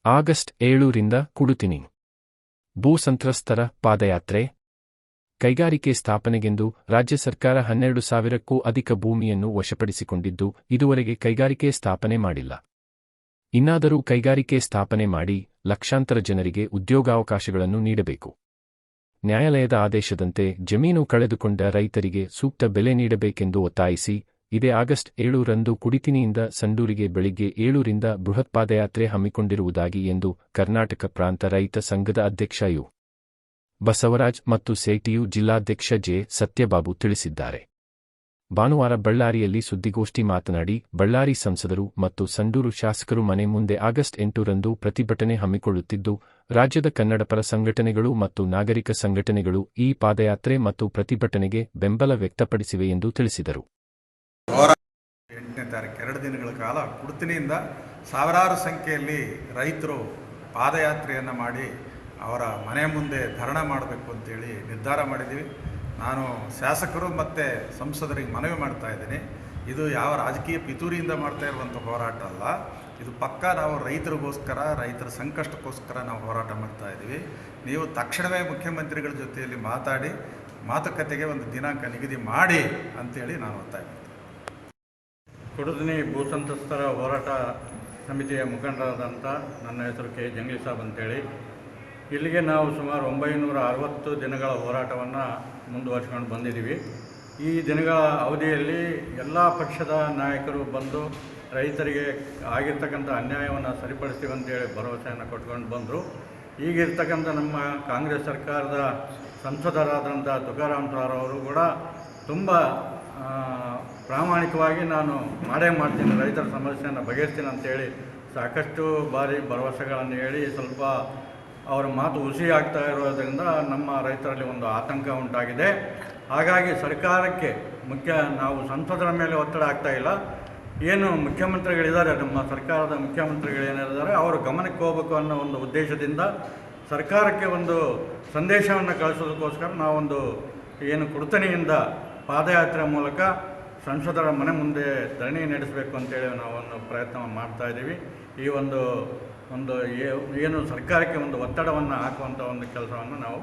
August 7ರಿಂದ Kudathini ಭೂ ಸಂತ್ರಸ್ತರ ಪಾದಯಾತ್ರೆ. ಕೈಗಾರಿಕೆ ಸ್ಥಾಪನೆಗೆಂದು ರಾಜ್ಯ ಸರ್ಕಾರ 12,000ಕ್ಕೂ ಅಧಿಕ ಭೂಮಿಯನ್ನು ವಶಪಡಿಸಿಕೊಂಡಿದ್ದು, ಇದುವರೆಗೆ ಕೈಗಾರಿಕೆ ಸ್ಥಾಪನೆ ಮಾಡಿಲ್ಲ. ಇನ್ನಾದರೂ ಕೈಗಾರಿಕೆ ಸ್ಥಾಪನೆ ಮಾಡಿ ಲಕ್ಷಾಂತರ ಜನರಿಗೆ ಉದ್ಯೋಗಾವಕಾಶಗಳನ್ನು ನೀಡಬೇಕು. ನ್ಯಾಯಾಲಯದ ಆದೇಶದಂತೆ ಜಮೀನು ಕಳೆದುಕೊಂಡ ರೈತರಿಗೆ ಸೂಕ್ತ ಬೆಲೆ ನೀಡಬೇಕೆಂದು ಒತ್ತಾಯಿಸಿ ಇದೇ ಆಗಸ್ಟ್ 7ರಂದು ಕುಡಿತಿನಿಯಿಂದ ಸಂಡೂರಿಗೆ ಬೆಳಿಗ್ಗೆ 7ರಿಂದ ಬೃಹತ್ ಪಾದಯಾತ್ರೆ ಹಮ್ಮಿಕೊಂಡಿರುವುದಾಗಿ ಎಂದು ಕರ್ನಾಟಕ ಪ್ರಾಂತ ರೈತ ಸಂಘದ ಅಧ್ಯಕ್ಷ ಯು. ಬಸವರಾಜ್ ಮತ್ತು ಸಿಐಟಿಯು ಜಿಲ್ಲಾಧ್ಯಕ್ಷ ಜೆ. ಸತ್ಯಬಾಬು ತಿಳಿಸಿದ್ದಾರೆ. ಭಾನುವಾರ ಬಳ್ಳಾರಿಯಲ್ಲಿ ಸುದ್ದಿಗೋಷ್ಠಿ ಮಾತನಾಡಿ, ಬಳ್ಳಾರಿ ಸಂಸದರು ಮತ್ತು ಸಂಡೂರು ಶಾಸಕರು ಮನೆ ಮುಂದೆ ಆಗಸ್ಟ್ 8ರಂದು ಪ್ರತಿಭಟನೆ ಹಮ್ಮಿಕೊಳ್ಳುತ್ತಿದ್ದು, ರಾಜ್ಯದ ಕನ್ನಡಪರ ಸಂಘಟನೆಗಳು ಮತ್ತು ನಾಗರಿಕ ಸಂಘಟನೆಗಳು ಈ ಪಾದಯಾತ್ರೆ ಮತ್ತು ಪ್ರತಿಭಟನೆಗೆ ಬೆಂಬಲ ವ್ಯಕ್ತಪಡಿಸಿವೆ ಎಂದು ತಿಳಿಸಿದರು. 8ನೇ ತಾರೀಕು 2 ದಿನಗಳ ಕಾಲ ಕುಡುತಿನಿಯಿಂದ ಸಾವಿರಾರು ಸಂಖ್ಯೆಯಲ್ಲಿ ರೈತರು ಪಾದಯಾತ್ರೆಯನ್ನು ಮಾಡಿ ಅವರ ಮನೆ ಮುಂದೆ ಧರಣ ಮಾಡಬೇಕು ಅಂತೇಳಿ ನಿರ್ಧಾರ ಮಾಡಿದ್ದೀವಿ. ನಾನು ಶಾಸಕರು ಮತ್ತು ಸಂಸದರಿಗೆ ಮನವಿ ಮಾಡ್ತಾ ಇದ್ದೀನಿ, ಇದು ಯಾವ ರಾಜಕೀಯ ಪಿತೂರಿಯಿಂದ ಮಾಡ್ತಾ ಇರುವಂಥ ಹೋರಾಟ ಅಲ್ಲ. ಇದು ಪಕ್ಕಾ ನಾವು ರೈತರಿಗೋಸ್ಕರ, ರೈತರ ಸಂಕಷ್ಟಕ್ಕೋಸ್ಕರ ನಾವು ಹೋರಾಟ ಮಾಡ್ತಾ ಇದ್ದೀವಿ. ನೀವು ತಕ್ಷಣವೇ ಮುಖ್ಯಮಂತ್ರಿಗಳ ಜೊತೆಯಲ್ಲಿ ಮಾತಾಡಿ ಮಾತುಕತೆಗೆ ಒಂದು ದಿನಾಂಕ ನಿಗದಿ ಮಾಡಿ ಅಂತೇಳಿ ನಾನು ಒತ್ತಾಯ ಮಾಡ್ತೀನಿ. ಕುಡುತಿನಿ ಭೂ ಸಂತ್ರಸ್ತರ ಹೋರಾಟ ಸಮಿತಿಯ ಮುಖಂಡರಾದಂಥ ನನ್ನ ಹೆಸರು ಕೆ. ಜಂಗ್ಲಿ ಸಾಬ್ ಅಂತೇಳಿ. ಇಲ್ಲಿಗೆ ನಾವು ಸುಮಾರು 960 ದಿನಗಳ ಹೋರಾಟವನ್ನು ಮುಂದುವರಿಸ್ಕೊಂಡು ಬಂದಿದ್ದೀವಿ. ಈ ದಿನಗಳ ಅವಧಿಯಲ್ಲಿ ಎಲ್ಲ ಪಕ್ಷದ ನಾಯಕರು ಬಂದು ರೈತರಿಗೆ ಆಗಿರ್ತಕ್ಕಂಥ ಅನ್ಯಾಯವನ್ನು ಸರಿಪಡಿಸ್ತೀವಿ ಅಂತೇಳಿ ಭರವಸೆಯನ್ನು ಕೊಟ್ಕೊಂಡು ಬಂದರು. ಈಗಿರ್ತಕ್ಕಂಥ ನಮ್ಮ ಕಾಂಗ್ರೆಸ್ ಸರ್ಕಾರದ ಸಂಸದರಾದಂಥ ತುಕಾರಾಮ್ ಸರ್ ಅವರು ಕೂಡ ತುಂಬ ಪ್ರಾಮಾಣಿಕವಾಗಿ ನಾನು ಮಾಡೇ ಮಾಡ್ತೀನಿ, ರೈತರ ಸಮಸ್ಯೆಯನ್ನು ಬಗೆಹರಿಸ್ತೀನಿ ಅಂತೇಳಿ ಸಾಕಷ್ಟು ಬಾರಿ ಭರವಸೆಗಳನ್ನು ಹೇಳಿ ಸ್ವಲ್ಪ ಅವರ ಮಾತು ಹುಸಿ ಆಗ್ತಾ ಇರೋದರಿಂದ ನಮ್ಮ ರೈತರಲ್ಲಿ ಒಂದು ಆತಂಕ ಉಂಟಾಗಿದೆ. ಹಾಗಾಗಿ ಸರ್ಕಾರಕ್ಕೆ ನಾವು ಸಂಸದರ ಮೇಲೆ ಒತ್ತಡ ಆಗ್ತಾ ಇಲ್ಲ, ಏನು ಮುಖ್ಯಮಂತ್ರಿಗಳಿದ್ದಾರೆ, ನಮ್ಮ ಸರ್ಕಾರದ ಮುಖ್ಯಮಂತ್ರಿಗಳು ಏನಿದ್ದಾರೆ ಅವರು ಗಮನಕ್ಕೆ ಹೋಗಬೇಕು ಅನ್ನೋ ಒಂದು ಉದ್ದೇಶದಿಂದ ಸರ್ಕಾರಕ್ಕೆ ಒಂದು ಸಂದೇಶವನ್ನು ಕಳಿಸೋದಕ್ಕೋಸ್ಕರ ನಾವೊಂದು ಏನು ಕುಡುತನಿಯಿಂದ ಪಾದಯಾತ್ರೆ ಮೂಲಕ ಸಂಸದರ ಮನೆ ಮುಂದೆ ಧರಣಿ ನಡೆಸಬೇಕು ಅಂತೇಳಿ ನಾವೊಂದು ಪ್ರಯತ್ನ ಮಾಡ್ತಾ ಇದ್ದೀವಿ. ಈ ಒಂದು ಏನು ಸರ್ಕಾರಕ್ಕೆ ಒಂದು ಒತ್ತಡವನ್ನು ಹಾಕುವಂಥ ಒಂದು ಕೆಲಸವನ್ನು ನಾವು